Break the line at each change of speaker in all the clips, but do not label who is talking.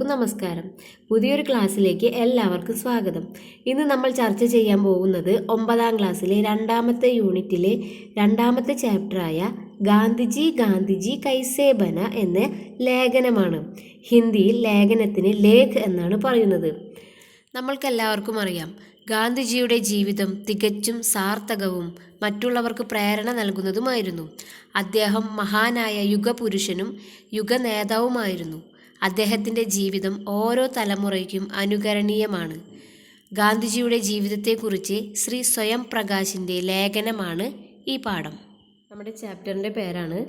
എല്ലാവർക്കും നമസ്കാരം. പുതിയൊരു ക്ലാസ്സിലേക്ക് എല്ലാവർക്കും സ്വാഗതം. ഇന്ന് നമ്മൾ ചർച്ച ചെയ്യാൻ പോകുന്നത് 9ാം ക്ലാസ്സിലെ രണ്ടാമത്തെ യൂണിറ്റിലെ രണ്ടാമത്തെ ചാപ്റ്ററായ ഗാന്ധിജി ഗാന്ധിജി കൈസേ ബന എന്ന ലേഖനമാണ്. ഹിന്ദിയിൽ ലേഖനത്തിന് ലേഖ് എന്നാണ് പറയുന്നത്. നമ്മൾക്കെല്ലാവർക്കും അറിയാം, ഗാന്ധിജിയുടെ ജീവിതം തികച്ചും സാർത്ഥകവും മറ്റുള്ളവർക്ക് പ്രേരണ നൽകുന്നതുമായിരുന്നു. അദ്ദേഹം മഹാനായ യുഗപുരുഷനും യുഗനേതാവുമായിരുന്നു. അദ്ദേഹത്തിൻ്റെ ജീവിതം ഓരോ തലമുറയ്ക്കും അനുകരണീയമാണ്. ഗാന്ധിജിയുടെ ജീവിതത്തെക്കുറിച്ച് ശ്രീ സ്വയം പ്രകാശിൻ്റെ ലേഖനമാണ് ഈ പാഠം. നമ്മുടെ ചാപ്റ്ററിൻ്റെ പേരാണ്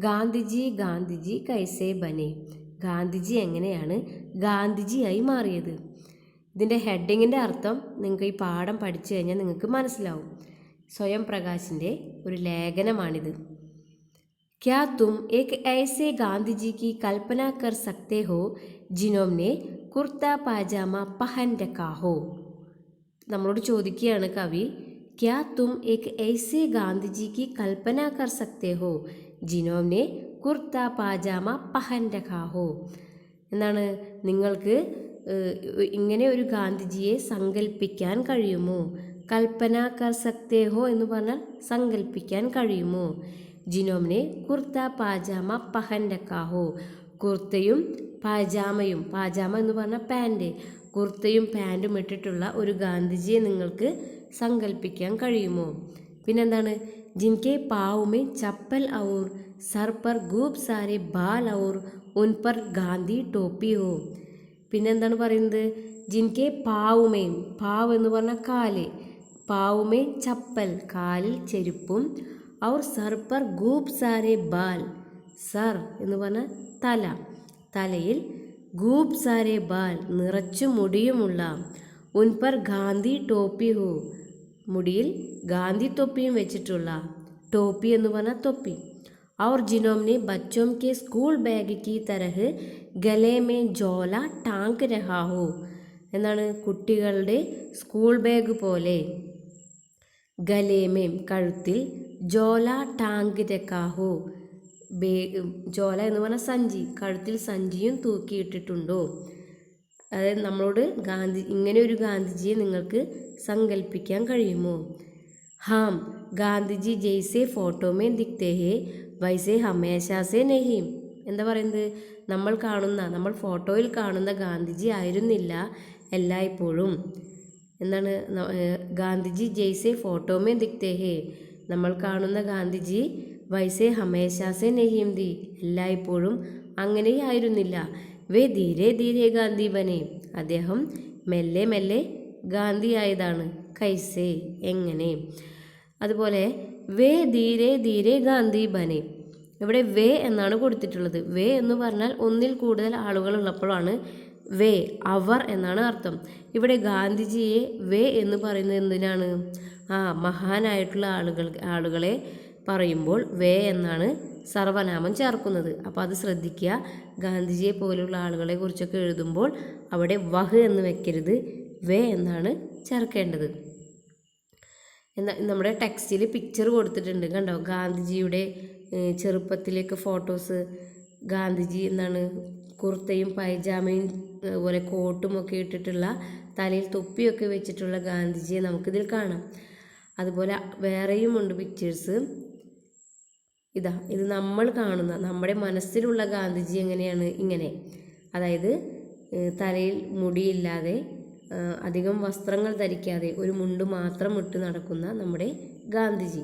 ഗാന്ധിജി ഗാന്ധിജി കൈസേ ബനെ. ഗാന്ധിജി എങ്ങനെയാണ് ഗാന്ധിജിയായി മാറിയത്. ഇതിൻ്റെ ഹെഡിങ്ങിൻ്റെ അർത്ഥം നിങ്ങൾക്ക് ഈ പാഠം പഠിച്ചു കഴിഞ്ഞാൽ നിങ്ങൾക്ക് മനസ്സിലാവും. സ്വയം പ്രകാശിൻ്റെ ഒരു ലേഖനമാണിത്. क्या तुम एक ऐसे गांधी जी की कल्पना कर सकते हो जिन्होंने कुर्ता पाजामा पहन रखा हो? നമ്മളോട് ചോദിക്കുകയാണ് കവി, क्या तुम एक ऐसे गांधी जी की कल्पना कर सकते हो जिन्होंने कुर्ता पाजामा पहन रखा हो? എന്താണ്, നിങ്ങൾക്ക് ഇങ്ങനെ ഒരു ഗാന്ധിജിയെ സങ്കല്പിക്കാൻ കഴിയുമോ? കൽപ്പന കർ സക്തേ ഹോ എന്ന് പറഞ്ഞാൽ സങ്കല്പിക്കാൻ കഴിയുമോ? ജിനോമിനെ കുർത്ത പാജാമ പഹൻ രക്കാഹോ. കുർത്തയും പാജാമയും, പാജാമ എന്ന് പറഞ്ഞാൽ പാൻറ്, കുർത്തയും പാൻറ്റും ഇട്ടിട്ടുള്ള ഒരു ഗാന്ധിജിയെ നിങ്ങൾക്ക് സങ്കല്പിക്കാൻ കഴിയുമോ? പിന്നെന്താണ്, ജിൻകെ പാവുമേ ചപ്പൽ ഔർ സർ പർ ഗൂബ് സാരെ ബാൽ ഔർ ഉൻ പർ ഗാന്ധി ടോപ്പി ഹോ. പിന്നെന്താണ് പറയുന്നത്, ജിൻകെ പാവുമേ, പാവ് എന്ന് പറഞ്ഞാൽ കാല്, പാവുമേ ചപ്പൽ കാലിൽ ചെരുപ്പും, ഔർ സർ പർ ഗൂബ് സാരെ ബാൽ, സർ എന്ന് പറഞ്ഞാൽ തല, തലയിൽ ഗൂബ് സാരെ ബാൽ നിറച്ചു മുടിയുമുള്ള, ഉൻ പർ ഗാന്ധി ടോപ്പി ഹോ മുടിയിൽ ഗാന്ധി തൊപ്പിയും വെച്ചിട്ടുള്ള, ടോപ്പി എന്ന് പറഞ്ഞാൽ തൊപ്പി. और जिन्होंने बच्चों के स्कूल बैग की तरह गले में झोला टांग रहा हो. എന്നാണ്, കുട്ടികളുടെ സ്കൂൾ ബാഗ് പോലെ ഗലേമേം കഴുത്തിൽ, ജോല ടാങ്ക് രക്കാഹോ ബേഗ്, ജോല എന്ന് പറഞ്ഞാൽ സഞ്ചി, കഴുത്തിൽ സഞ്ചിയും തൂക്കിയിട്ടിട്ടുണ്ടോ? അതായത് നമ്മളോട് ഇങ്ങനെ ഒരു ഗാന്ധിജിയെ നിങ്ങൾക്ക് സങ്കല്പിക്കാൻ കഴിയുമോ? ഹാം ഗാന്ധിജി ജയ്സെ ഫോട്ടോമേ ദിഖ്തേ ഹേ വൈസെ ഹമേശാസെ നെഹിം. എന്താ പറയുന്നത്, നമ്മൾ ഫോട്ടോയിൽ കാണുന്ന ഗാന്ധിജി ആയിരുന്നില്ല എല്ലായ്പ്പോഴും. എന്താണ്, ഗാന്ധിജി ജയ്സെ ഫോട്ടോമേ ദിഖ്തേ ഹേ, നമ്മൾ കാണുന്ന ഗാന്ധിജി വൈസെ ഹമേശാസെ നെഹിം ദി, എല്ലായ്പ്പോഴും അങ്ങനെയായിരുന്നില്ല. വേ ധീരെ ധീരെ ഗാന്ധി ബനെ, അദ്ദേഹം മെല്ലെ മെല്ലെ ഗാന്ധി ആയതാണ്. കൈസേ എങ്ങനെ. അതുപോലെ വേ ധീരെ ധീരെ ഗാന്ധി ബനെ, ഇവിടെ വേ എന്നാണ് കൊടുത്തിട്ടുള്ളത്. വേ എന്ന് പറഞ്ഞാൽ ഒന്നിൽ കൂടുതൽ ആളുകൾ ഉള്ളപ്പോഴാണ് വേ, അവർ എന്നാണ് അർത്ഥം. ഇവിടെ ഗാന്ധിജിയെ വേ എന്ന് പറയുന്നത് എന്തിനാണ്? മഹാനായിട്ടുള്ള ആളുകളെ പറയുമ്പോൾ വേ എന്നാണ് സർവനാമം ചേർക്കുന്നത്. അപ്പോൾ അത് ശ്രദ്ധിക്കുക. ഗാന്ധിജിയെ പോലുള്ള ആളുകളെ കുറിച്ചൊക്കെ എഴുതുമ്പോൾ അവിടെ വഹ് എന്ന് വെക്കരുത്, വേ എന്നാണ് ചേർക്കേണ്ടത്. നമ്മുടെ ടെക്സ്റ്റിൽ പിക്ചർ കൊടുത്തിട്ടുണ്ട്, കണ്ടോ? ഗാന്ധിജിയുടെ ചെറുപ്പത്തിലേക്ക് ഫോട്ടോസ്. ഗാന്ധിജി എന്താണ്, കുർത്തയും പൈജാമയും അതുപോലെ കോട്ടും ഒക്കെ ഇട്ടിട്ടുള്ള, തലയിൽ തൊപ്പിയൊക്കെ വെച്ചിട്ടുള്ള ഗാന്ധിജിയെ നമുക്കിതിൽ കാണാം. അതുപോലെ വേറെയും ഉണ്ട് പിക്ചേഴ്സ്. ഇത് നമ്മൾ കാണുന്ന, നമ്മുടെ മനസ്സിലുള്ള ഗാന്ധിജി എങ്ങനെയാണ്? ഇങ്ങനെ, അതായത് തലയിൽ മുടിയില്ലാതെ, അധികം വസ്ത്രങ്ങൾ ധരിക്കാതെ, ഒരു മുണ്ട് മാത്രം ഇട്ട് നടക്കുന്ന നമ്മുടെ ഗാന്ധിജി.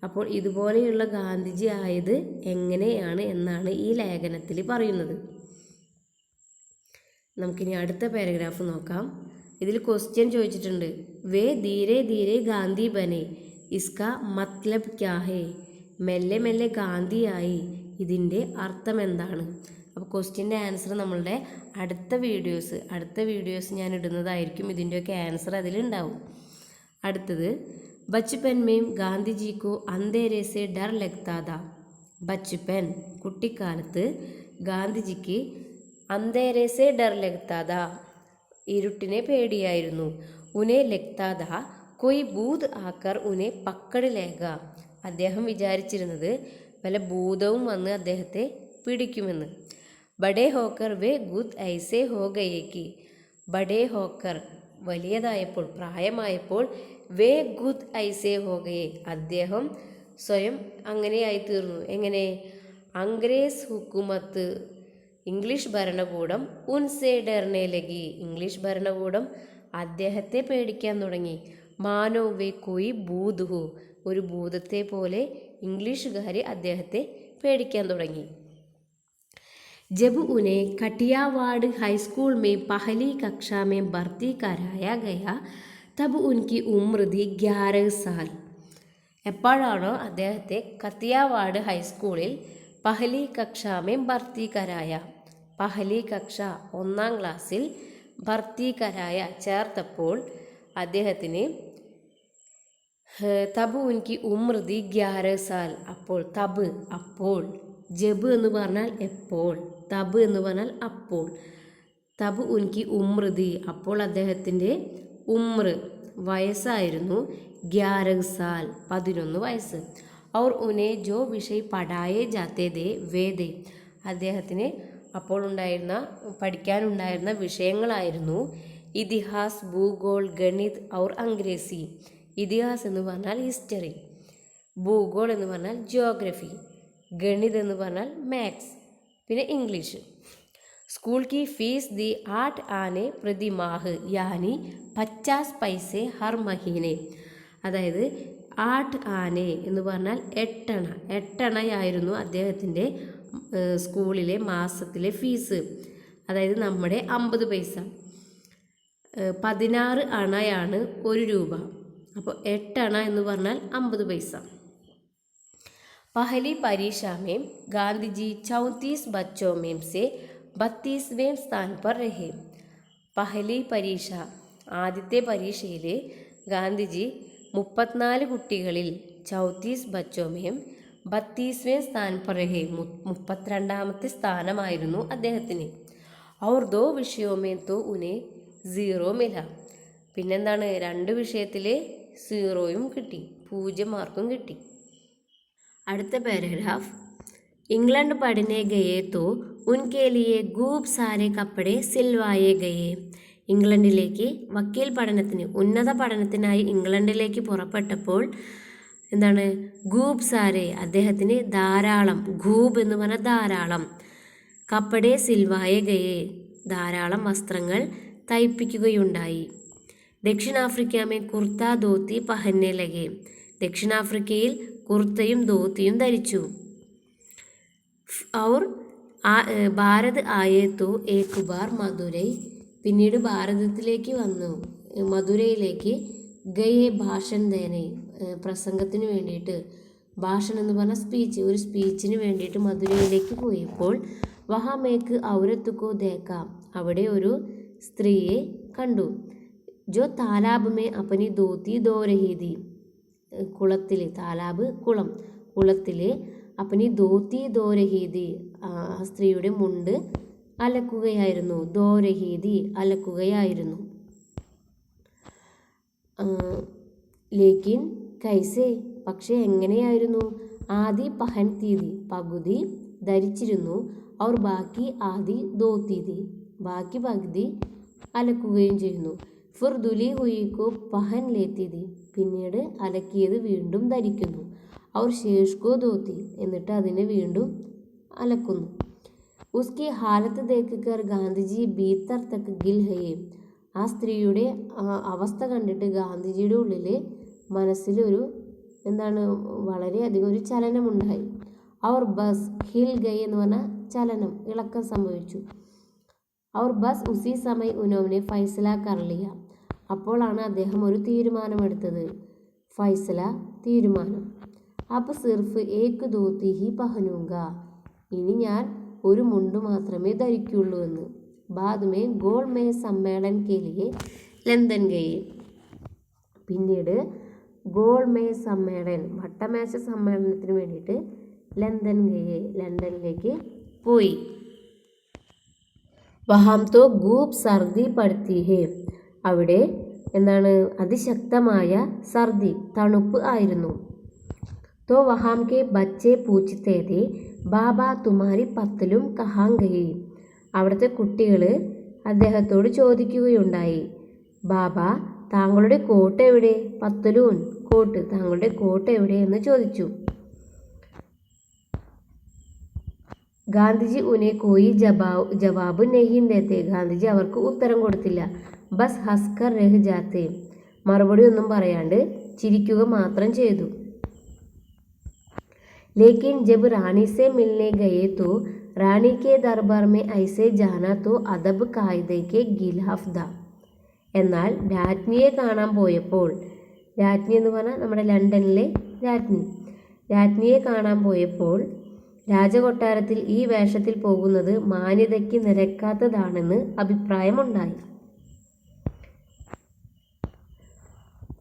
അപ്പോൾ ഇതുപോലെയുള്ള ഗാന്ധിജി ആയത് എങ്ങനെയാണ് എന്നാണ് ഈ ലേഖനത്തിൽ പറയുന്നത്. നമുക്കിനി അടുത്ത പാരഗ്രാഫ് നോക്കാം. ഇതിൽ ക്വസ്റ്റ്യൻ ചോദിച്ചിട്ടുണ്ട്. വേ ധീരെ ധീരെ ഗാന്ധി ബനെ, ഇസ്കാ മത്ലബ് ക്യാ ഹേ? മെല്ലെ മെല്ലെ ഗാന്ധിയായി, ഇതിൻ്റെ അർത്ഥം എന്താണ്? അപ്പോൾ ക്വസ്റ്റ്യൻ്റെ ആൻസർ നമ്മളുടെ അടുത്ത വീഡിയോസ് ഞാൻ ഇടുന്നതായിരിക്കും. ഇതിൻ്റെയൊക്കെ ആൻസർ അതിലുണ്ടാവും. അടുത്തത്, ബച്പൻ മേം ഗാന്ധിജിക്കോ അന്ധേരെ സെ ഡർ ലഗ്താ താ. ബച്പൻ കുട്ടിക്കാലത്ത് ഗാന്ധിജിക്ക് അന്ധേരെ സെ ഡർ ലഗ്താ താ, ഇരുട്ടിനെ പേടിയായിരുന്നു. ഉനെ ലഗ്താ താ കൊയ് ഭൂത് ആക്കർ ഉനെ പക്കട് ലേഗ, അദ്ദേഹം വിചാരിച്ചിരുന്നത് വല്ല ഭൂതവും വന്ന് അദ്ദേഹത്തെ പിടിക്കുമെന്ന്. ബഡേ ഹോക്കർ വേ ഗുദ് ഐസേ ഹോ ഗയേ കി. ബഡേ ഹോക്കർ വലിയതായപ്പോൾ, പ്രായമായപ്പോൾ, വേ ഗുദ് ഐസേ ഹോ ഗയേ അദ്ദേഹം സ്വയം അങ്ങനെയായി തീർന്നു. എങ്ങനെ? അംഗ്രേസ് ഹുക്കുമത്ത് ഇംഗ്ലീഷ് ഭരണകൂടം ഉൻസേ ഡർനെ ലഗി ഇംഗ്ലീഷ് ഭരണകൂടം അദ്ദേഹത്തെ പേടിക്കാൻ തുടങ്ങി. മാനോ വേ കോയി ഭൂത് ഹോ ഒരു ഭൂതത്തെ പോലെ ഇംഗ്ലീഷുകാർ അദ്ദേഹത്തെ പേടിക്കാൻ തുടങ്ങി. ജബ് ഉനെ കഠിയാവാഡ് high school may പഹലി കക്ഷാ may ഭർത്തി കരായാ Gaya തബ് ഉൻകി Umar ഥി 11 സാൽ. എപ്പോഴാണോ അദ്ദേഹത്തെ കത്തിയാവാഡ് ഹൈസ്കൂളിൽ പഹലി കക്ഷാ മേ ഭർത്തി കരായ, പഹലി കക്ഷ 1ാം ക്ലാസ്സിൽ, ഭർത്തി കരായ ചേർത്തപ്പോൾ അദ്ദേഹത്തിന് തബ് ഉൻകി ഉമ്ർ ഥി 11 സാൽ. അപ്പോൾ തബ് അപ്പോൾ, ജബ് എന്ന് പറഞ്ഞാൽ എപ്പോൾ, തബ് എന്ന് പറഞ്ഞാൽ അപ്പോൾ. തബ് ഉൻകി ഉമ്ർ ഥി അപ്പോൾ അദ്ദേഹത്തിൻ്റെ ഉമ്ർ വയസ്സായിരുന്നു 11 സാൽ 11 വയസ്സ്. ഔർ ഉനെ ജോ വിഷയ് പഠായേ ജാത്തേ ദേ വേദേ അദ്ദേഹത്തിന് അപ്പോൾ പഠിക്കാനുണ്ടായിരുന്ന വിഷയങ്ങളായിരുന്നു ഇതിഹാസ്, ഭൂഗോൾ, ഗണിത് ഔർ അംഗ്രേസി. ഇതിഹാസ് എന്ന് പറഞ്ഞാൽ ഹിസ്റ്ററി, ഭൂഗോൾ എന്ന് പറഞ്ഞാൽ ജിയോഗ്രഫി, ഗണിത് എന്ന് പറഞ്ഞാൽ മാത്സ്, പിന്നെ ഇംഗ്ലീഷ്. സ്കൂൾ की फीस दी 8 ആനെ പ്രതിമാഹ് യാനി 50 പൈസെ ഹർ മഹീനെ. അതായത് 8 ആനെ എന്ന് പറഞ്ഞാൽ 8 അണയായിരുന്നു അദ്ദേഹത്തിൻ്റെ സ്കൂളിലെ മാസത്തിലെ ഫീസ്. അതായത് നമ്മുടെ 50 പൈസ. 16 അണയാണ് 1 രൂപ. അപ്പോൾ 8 അണ എന്ന് പറഞ്ഞാൽ 50 പൈസ. पहली परीक्षा में गांधी जी 34 बच्चों में से 32वें स्थान पर रहे. പഹലി പരീക്ഷ ആദ്യത്തെ പരീക്ഷയിൽ ഗാന്ധിജി 34 കുട്ടികളിൽ 34 ബച്ചോമേം 32वें സ്ഥാൻ पर रहे 32ാമത്തെ സ്ഥാനമായിരുന്നു അദ്ദേഹത്തിന്. और 2 विषयों में तो उन्हें 0 मिला. പിന്നെന്താണ്, 2 വിഷയത്തിൽ 0യും കിട്ടി, 0 മാർക്കും കിട്ടി. അടുത്ത പാരഗ്രാഫ്. इंग्लैंड पढ़ने गए तो उनके लिए खूब सारे कपड़े सिलवाए गए. ഇംഗ്ലണ്ടിലേക്ക് വക്കീൽ പഠനത്തിന്, ഉന്നത പഠനത്തിനായി ഇംഗ്ലണ്ടിലേക്ക് പുറപ്പെട്ടപ്പോൾ എന്താണ്, ഖൂബ് സാരെ അദ്ദേഹത്തിന് ധാരാളം, ഖൂബ് എന്ന് പറഞ്ഞാൽ ധാരാളം, കപ്പടെ സിൽവായെ ഗയെ ധാരാളം വസ്ത്രങ്ങൾ തയ്പ്പിക്കുകയുണ്ടായി. ദക്ഷിണാഫ്രിക്ക മേ കുർത്ത ധോത്തി പഹന്നെ ലഗെ ദക്ഷിണാഫ്രിക്കയിൽ കുർത്തയും ധോത്തിയും ധരിച്ചു. ഔർ ഭാരത് ആയേ തോ ഏക് ബാർ മധുരൈ പിന്നീട് ഭാരതത്തിലേക്ക് വന്നു, മധുരയിലേക്ക് ഗയെ ഭാഷൺ ദേനെ പ്രസംഗത്തിന് വേണ്ടിയിട്ട്, ഭാഷൺ എന്ന് പറഞ്ഞാൽ സ്പീച്ച്, ഒരു സ്പീച്ചിന് വേണ്ടിയിട്ട് മധുരയിലേക്ക് പോയപ്പോൾ വഹാമേക്ക് ഔരത്തുക്കോ ദേക്കാം അവിടെ ഒരു സ്ത്രീയെ കണ്ടു. ജോ താലാബ് മേ അപ്പനി ധോത്തി ധോ രഹി ഥി കുളത്തിൽ, താലാബ് കുളം, കുളത്തിൽ അപ്പനി ധോത്തി ധോ രഹി ഥി ആ സ്ത്രീയുടെ മുണ്ട് അലക്കുകയായിരുന്നു, ധോ രഹി ഥി അലക്കുകയായിരുന്നു. ലേക്കിൻ കൈസേ പക്ഷേ എങ്ങനെയായിരുന്നു, ആദി പഹൻ തീതി പകുതി ധരിച്ചിരുന്നു, ഔർ ബാക്കി ആദി ധോത്തി ഥി ബാക്കി പകുതി അലക്കുകയും ചെയ്യുന്നു. ഫിർ ദുലി ഹുയിക്കോ പഹൻ ലേത്തി ഥി പിന്നീട് അലക്കിയത് വീണ്ടും ധരിക്കുന്നു. ഔർ ശേഷ്കോ ധോത്തി എന്നിട്ട് അതിനെ വീണ്ടും അലക്കുന്നു. ഉസ്കി ഹാലത്ത് ദേക്കർ ഗാന്ധിജി ഭീത്തർ തക്ക് ഗിൽ ഹയേ ആ സ്ത്രീയുടെ അവസ്ഥ കണ്ടിട്ട് ഗാന്ധിജിയുടെ ഉള്ളിൽ മനസ്സിലൊരു എന്താണ്, വളരെയധികം ഒരു ചലനമുണ്ടായി. ഔർ ബസ് ഹിൽ ഗയ് എന്ന് പറഞ്ഞാൽ ചലനം, ഇളക്കം സംഭവിച്ചു. ഔർ ബസ് ഉസി സമയ ഉനോമിനെ ഫൈസല കർലിയ അപ്പോഴാണ് അദ്ദേഹം ഒരു തീരുമാനമെടുത്തത്, ഫൈസല തീരുമാനം. അപ്പ് സിർഫ് ഏക് ധോത്തി ഹി പഹനൂങ്ക ഇനി ഞാൻ ഒരു മുണ്ട് മാത്രമേ ധരിക്കുള്ളൂ എന്ന്. ബാദ് മേ ഗോൾ മേ സമ്മേളൻ കേലിയെ ലണ്ടൻ ഗയെ പിന്നീട് ഗോൾ മേ സമ്മേളൻ വട്ടമേശ സമ്മേളനത്തിന് വേണ്ടിയിട്ട് ലണ്ടൻ ഗയെ ലണ്ടനിലേക്ക് പോയി. വഹാം തോ ഖൂബ് സർദി പടുത്തി ഹേ അവിടെ എന്താണ്, അതിശക്തമായ സർദി തണുപ്പ് ആയിരുന്നു. തോ വഹാം കെ ബച്ചെ പൂച്ച്തേ ഥേ ബാബ തുമാരി പത്തലും കഹാം ഗയി അവിടുത്തെ കുട്ടികൾ അദ്ദേഹത്തോട് ചോദിക്കുകയുണ്ടായി, ബാബ, താങ്കളുടെ കോട്ട് എവിടെ? പത്തലൂൻ, കോട്ട്, താങ്കളുടെ കോട്ട് എവിടെ എന്ന് ചോദിച്ചു. ഗാന്ധിജി ഉനെ കോയി ജവാബ് നെഹി ദേത്തെ. ഗാന്ധിജി അവർക്ക് ഉത്തരം കൊടുത്തില്ല. ബസ് ഹസ്കർ രഹ് ജാത്തെ. മറുപടി ഒന്നും പറയാണ്ട് ചിരിക്കുക മാത്രം ചെയ്തു. लेकिन जब रानी से मिलने गए तो रानी के दरबार में ऐसे जाना तो अदब कायदे के ഖിലാഫ് था. എന്നാൽ രാജ്ഞിയെ കാണാൻ പോയപ്പോൾ, രാജ്ഞി എന്ന് പറഞ്ഞാൽ നമ്മുടെ ലണ്ടനിലെ രാജ്ഞി, രാജ്ഞിയെ കാണാൻ പോയപ്പോൾ രാജകൊട്ടാരത്തിൽ ഈ വേഷത്തിൽ പോകുന്നത് മാന്യതയ്ക്ക് നിരക്കാത്തതാണെന്ന് അഭിപ്രായമുണ്ടായി.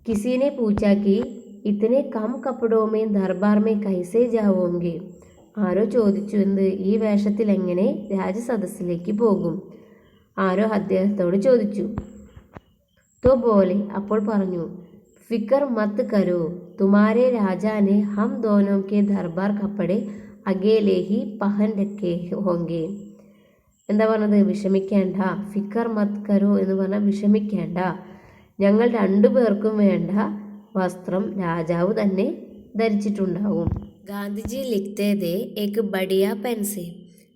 കിസിനെ പൂച്ചാ കി ഇത്തനെ കം കപ്പടോ മേ ദർബാർ മേ കൈസേ ജാവോങ്കെ. ആരോ ചോദിച്ചു, എന്ത്, ഈ വേഷത്തിൽ എങ്ങനെ രാജസദസ്സിലേക്ക് പോകും? ആരോ അദ്ദേഹത്തോട് ചോദിച്ചു. തോ ബോലെ, അപ്പോൾ പറഞ്ഞു, ഫിക്കർ മത് കരോ, തുമാരെ രാജാനെ ഹം ദോനോ കെ ദർബാർ കപ്പടെ അകേലേ ഹി പഹൻ രഖേ ഹോങ്കെ. എന്താ പറഞ്ഞത്? വിഷമിക്കേണ്ട. ഫിക്കർ മത് കരോ എന്ന് പറഞ്ഞാൽ വിഷമിക്കേണ്ട, ഞങ്ങൾ രണ്ടു പേർക്കും വേണ്ട വസ്ത്രം രാജാവ് തന്നെ ധരിച്ചിട്ടുണ്ടാവും. ഗാന്ധിജി ലിഖ്തേ ഏക് ബഡിയ പെൻസെ.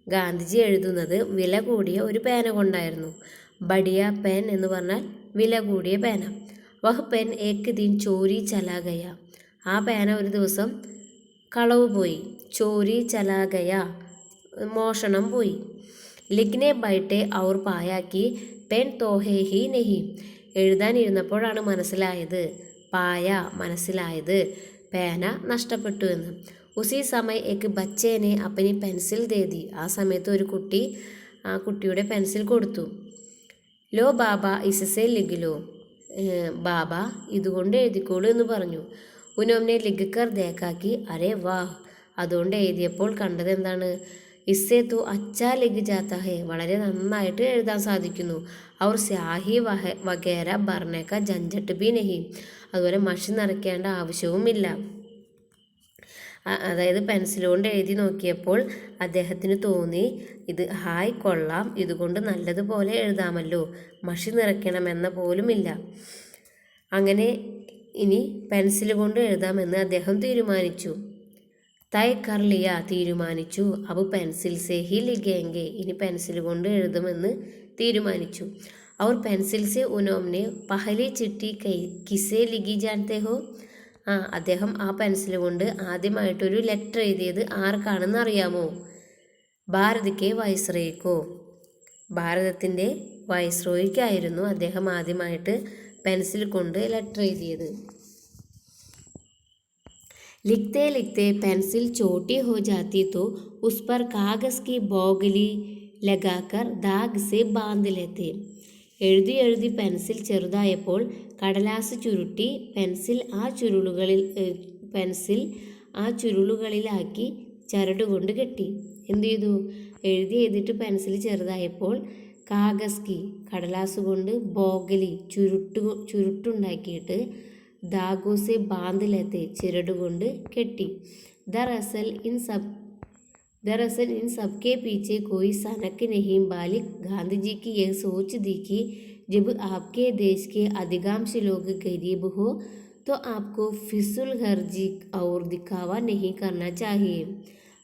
ഗാന്ധിജി എഴുതുന്നത് വില കൂടിയ ഒരു പേന കൊണ്ടായിരുന്നു. ബഡിയ പെൻ എന്ന് പറഞ്ഞാൽ വില കൂടിയ പേന. വഹ് പെൻ ഏക് ദിൻ ചോരി ചലാ ഗയ. ആ പേന ഒരു ദിവസം കളവ് പോയി. ചോരി ചലാ ഗയ, മോഷണം പോയി. ലിഖ്നെ ബൈട്ടെ ഔർ പായാക്കി പെൻ തോഹേ ഹി നെഹി. എഴുതാനിരുന്നപ്പോഴാണ് മനസ്സിലായത് പേന നഷ്ടപ്പെട്ടു എന്ന്. ഉസി സമയ ഏക് ബച്ചേനെ അപ്പനി പെൻസിൽ ദേദി. ആ സമയത്ത് ഒരു കുട്ടി ആ കുട്ടിയുടെ പെൻസിൽ കൊടുത്തു. ലോ ബാബ ഇസസെ ലിഖ്ലോ. ബാബ, ഇതുകൊണ്ട് എഴുതിക്കോളൂ എന്ന് പറഞ്ഞു. ഉനോംനെ ലിഖ്കർ ദേക്കാക്കി അരേ വാഹ്. അതുകൊണ്ട് എഴുതിയപ്പോൾ കണ്ടത് എന്താണ്? ഇസ്സേ തോ അച്ഛാ ലിഖ് ജാത്ത ഹേ. വളരെ നന്നായിട്ട് എഴുതാൻ സാധിക്കുന്നു. ഔർ സ്യാഹി വഗേര ഭർനേക്ക ജഞ്ചട്ട് ബി നഹി. അതുപോലെ മഷി നിറയ്ക്കേണ്ട ആവശ്യവുമില്ല. അതായത് പെൻസിൽ കൊണ്ട് എഴുതി നോക്കിയപ്പോൾ അദ്ദേഹത്തിന് തോന്നി, ഇത് ഹായ് കൊള്ളാം, ഇതുകൊണ്ട് നല്ലതുപോലെ എഴുതാമല്ലോ, മഷി നിറയ്ക്കണമെന്ന പോലുമില്ല. അങ്ങനെ ഇനി പെൻസിൽ കൊണ്ട് എഴുതാമെന്ന് അദ്ദേഹം തീരുമാനിച്ചു. തയ് കർ ലിയ, തീരുമാനിച്ചു. അബ് പെൻസിൽ സേ ഹി ലിഖേംഗെ. ഇനി പെൻസിൽ കൊണ്ട് എഴുതുമെന്ന് തീരുമാനിച്ചു. और पेंसिल से उन्होंने पहली चिट्ठी किसे लिखी जानते हो? അദ്ദേഹം ആ പെൻസിൽ കൊണ്ട് ആദ്യമായിട്ടൊരു ലെറ്റർ എഴുതിയത് ആർക്കാണെന്ന് അറിയാമോ? ഭാരതിക്ക് വൈസ്രോയ്ക്കോ. ഭാരതത്തിൻ്റെ വൈസ്രോയ്ക്കായിരുന്നു അദ്ദേഹം ആദ്യമായിട്ട് പെൻസിൽ കൊണ്ട് ലെറ്റർ എഴുതിയത്. लिखते लिखते पेंसिल छोटी हो जाती तो उस पर कागज़ की बोगली लगाकर दाग से बांध लेते. എഴുതി എഴുതി പെൻസിൽ ചെറുതായപ്പോൾ കടലാസ് ചുരുട്ടി പെൻസിൽ ആ ചുരുളുകളിലാക്കി ചരടുകൊണ്ട് കെട്ടി. എന്ത് ചെയ്തു? എഴുതി എഴുതിയിട്ട് പെൻസിൽ ചെറുതായപ്പോൾ കാഗസ്കി, കടലാസ് കൊണ്ട്, ബോഗലി, ചുരുട്ടുണ്ടാക്കിയിട്ട്, ദാഗോസെ ബാന്തിലത്തെ, ചിരടുകൊണ്ട് കെട്ടി. ദറസൽ इन सब के पीछे कोई सनक नहीं, बालिक गांधी जी की यह सोच थी कि जब आपके देश के अधिकांश लोग गरीब हो तो आपको फिजुल खर्ची और दिखावा नहीं करना चाहिए.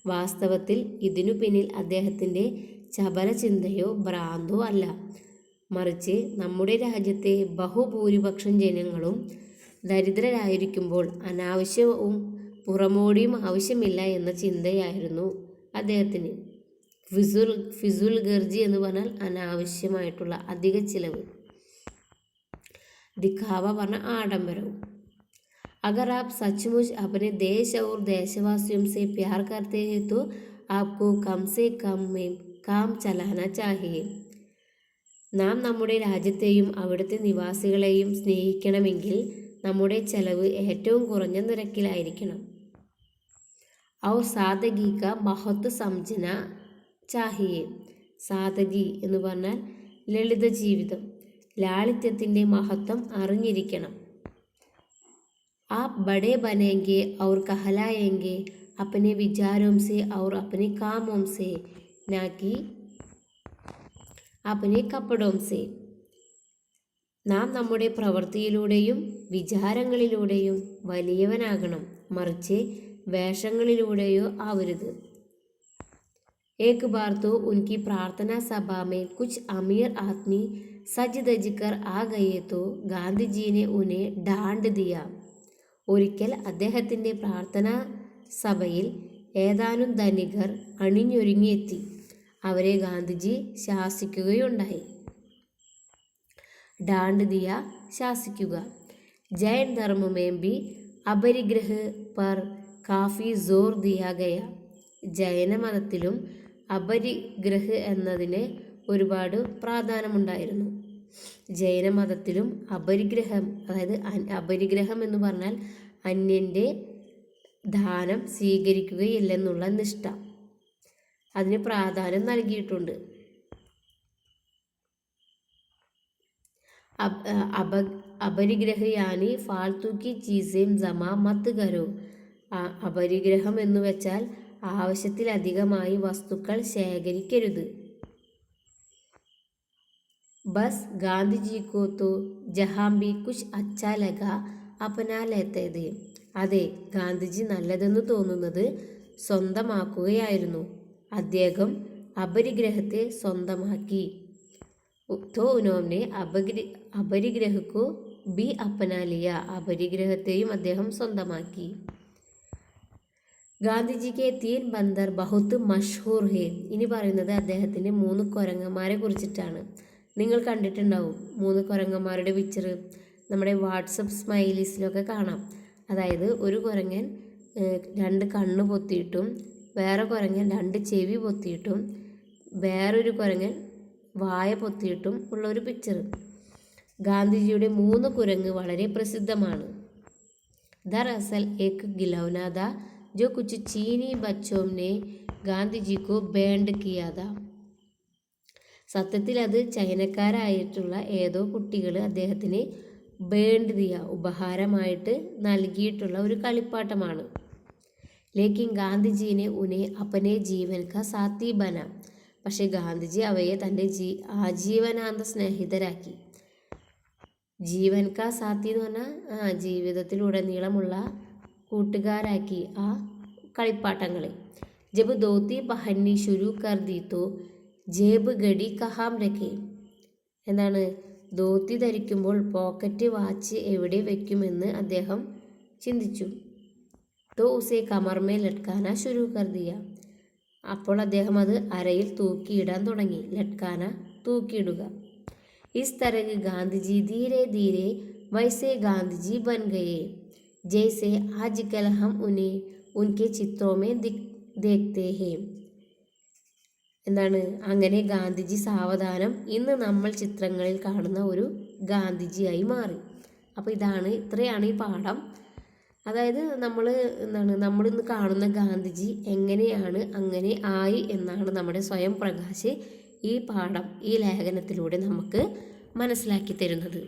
വാസ്തവത്തിൽ ഇതിനു പിന്നിൽ അദ്ദേഹത്തിൻ്റെ ചപല ചിന്തയോ ഭ്രാന്തോ അല്ല, മറിച്ച് നമ്മുടെ രാജ്യത്തെ ബഹുഭൂരിപക്ഷം ജനങ്ങളും ദരിദ്രരായിരിക്കുമ്പോൾ അനാവശ്യവും പുറമോടിയും ആവശ്യമില്ല എന്ന ചിന്തയായിരുന്നു അദ്ദേഹത്തിന്. ഫിസുൽ ഗർജി എന്ന് പറഞ്ഞാൽ അനാവശ്യമായിട്ടുള്ള അധിക ചിലവ്. ദിഖാവ പറഞ്ഞ ആഡംബരവും. अगर आप सचमुच अपने देश और देशवासियों से प्यार करते हैं तो आपको कम से कम में काम चलाना चाहिए. നാം നമ്മുടെ രാജ്യത്തെയും അവിടുത്തെ നിവാസികളെയും സ്നേഹിക്കണമെങ്കിൽ നമ്മുടെ ചെലവ് ഏറ്റവും കുറഞ്ഞ നിരക്കിലായിരിക്കണം. और सादगी का महत्व समझना चाहिए. സാദഗി എന്ന് പറഞ്ഞാൽ ലളിത ജീവിതം, ലാളിത്യത്തിൻ്റെ മഹത്വം അറിഞ്ഞിരിക്കണം. आप बड़े बनेंगे और कहलाएंगे अपने विचारों से और अपने कामों से, ना कि अपने कपड़ों से. നാം നമ്മുടെ പ്രവൃത്തിയിലൂടെയും വിചാരങ്ങളിലൂടെയും വലിയവനാകണം, മറിച്ച് വേഷങ്ങളിലൂടെയോ ആവരുത്. एक बार तो उनकी प्रार्थना सभा में कुछ अमीर आदमी सज धज कर आ गए तो गांधी जी ने उन्हें डांट दिया. ഒരിക്കൽ അദ്ദേഹത്തിൻ്റെ പ്രാർത്ഥനാ സഭയിൽ ഏതാനും ധനികർ അണിഞ്ഞൊരുങ്ങിയെത്തി. അവരെ ഗാന്ധിജി ശാസിക്കുകയുണ്ടായി. डांट दिया ശാസിക്കുക. जैन धर्म में भी अपरिग्रह पर काफ़ी जोर दिया गया. ജൈനമതത്തിലും അപരിഗ്രഹ എന്നതിന് ഒരുപാട് പ്രാധാന്യമുണ്ടായിരുന്നു. ജൈനമതത്തിലും അപരിഗ്രഹം, അതായത് അപരിഗ്രഹം എന്ന് പറഞ്ഞാൽ അന്യൻ്റെ ദാനം സ്വീകരിക്കുകയില്ലെന്നുള്ള നിഷ്ഠ, അതിന് പ്രാധാന്യം നൽകിയിട്ടുണ്ട്. അപരിഗ്രഹ യാനി ഫാൽത്തു കി ചീസേം ജമാ മത്ത് കരോ. അപരിഗ്രഹം എന്ന് വെച്ചാൽ ആവശ്യത്തിലധികമായി വസ്തുക്കൾ ശേഖരിക്കരുത്. ബസ് ഗാന്ധിജി കോ തോ ജഹാം ഭി കുച്ച് അച്ഛാ ലഗാ അപ്നാ ലേത്തെ ഥേ. അതെ, ഗാന്ധിജി നല്ലതെന്ന് തോന്നുന്നത് സ്വന്തമാക്കുകയായിരുന്നു. അദ്ദേഹം അപരിഗ്രഹത്തെ സ്വന്തമാക്കി. तो उन्होंने अपरिग्रह को भी अपना लिया. അപരിഗ്രഹത്തെയും അദ്ദേഹം സ്വന്തമാക്കി. ഗാന്ധിജിക്ക് 3 ബന്ദർ ബഹുത്ത് മഷ്ഹൂർ ഹേ. ഇനി പറയുന്നത് അദ്ദേഹത്തിൻ്റെ 3 കുരങ്ങന്മാരെ കുറിച്ചിട്ടാണ്. നിങ്ങൾ കണ്ടിട്ടുണ്ടാവും 3 കുരങ്ങന്മാരുടെ പിക്ചർ നമ്മുടെ വാട്സപ്പ് സ്മൈലീസിലൊക്കെ കാണാം. അതായത് ഒരു കുരങ്ങൻ 2 കണ്ണ് പൊത്തിയിട്ടും, വേറെ കുരങ്ങൻ 2 ചെവി പൊത്തിയിട്ടും, വേറൊരു കുരങ്ങൻ വായ പൊത്തിയിട്ടും ഉള്ള ഒരു പിക്ചർ. ഗാന്ധിജിയുടെ 3 കുരങ്ങ് വളരെ പ്രസിദ്ധമാണ്. ദർഅസൽ ഏക് ഖിലൗന था जो कुछ चीनी बच्चों ने गांधी को बैंड किया था. സത്യത്തിൽ അത് ചൈനക്കാരായിട്ടുള്ള ഏതോ കുട്ടികൾ അദ്ദേഹത്തിന് ബേണ്ട് ദിയ, ഉപഹാരമായിട്ട് നൽകിയിട്ടുള്ള ഒരു കളിപ്പാട്ടമാണ്. ലേക്കിൻ ഗാന്ധിജീനെ ഉനെ അപ്പനെ ജീവൻ കാ സാത്തി ബന. പക്ഷേ ഗാന്ധിജി അവയെ തൻ്റെ ആജീവനാന്ത സ്നേഹിതരാക്കി. ജീവൻ കാ സാത്തി എന്ന് പറഞ്ഞാൽ ജീവിതത്തിലുടനീളമുള്ള കൂട്ടുകാരാക്കി ആ കളിപ്പാട്ടങ്ങളെ. ജബ് ധോത്തി പഹന്നി ശുരു കർ ദി തോ ജേബ് ഗഡി കഹാം രഖേ. എന്താണ്, ധോത്തി ധരിക്കുമ്പോൾ പോക്കറ്റ് വാച്ച് എവിടെ വയ്ക്കുമെന്ന് അദ്ദേഹം ചിന്തിച്ചു. തോ ഉസേ കമർമേ ലട്കാന ശുരു കർ ദിയ. അപ്പോൾ അദ്ദേഹം അത് അരയിൽ തൂക്കിയിടാൻ തുടങ്ങി. ലട്കാന, തൂക്കിയിടുക. ഇസ് തരഹ് ഗാന്ധിജി ധീരെ ധീരെ വൈസേ ഗാന്ധിജി ബൻ ഗയേ ജൈസേ ആജ്കൽ ഹം ഉനെ ഉൻകെ ചിത്രോമേ ദേഖ്തേ ഹേ. എന്താണ്, അങ്ങനെ ഗാന്ധിജി സാവധാനം ഇന്ന് നമ്മൾ ചിത്രങ്ങളിൽ കാണുന്ന ഒരു ഗാന്ധിജിയായി മാറി. അപ്പോൾ ഇത്രയാണ് ഈ പാഠം. അതായത് നമ്മളിന്ന് കാണുന്ന ഗാന്ധിജി എങ്ങനെയാണ് അങ്ങനെ ആയി എന്നാണ് നമ്മുടെ സ്വയം പ്രകാശ് ഈ പാഠം, ഈ ലേഖനത്തിലൂടെ നമുക്ക് മനസ്സിലാക്കി തരുന്നത്.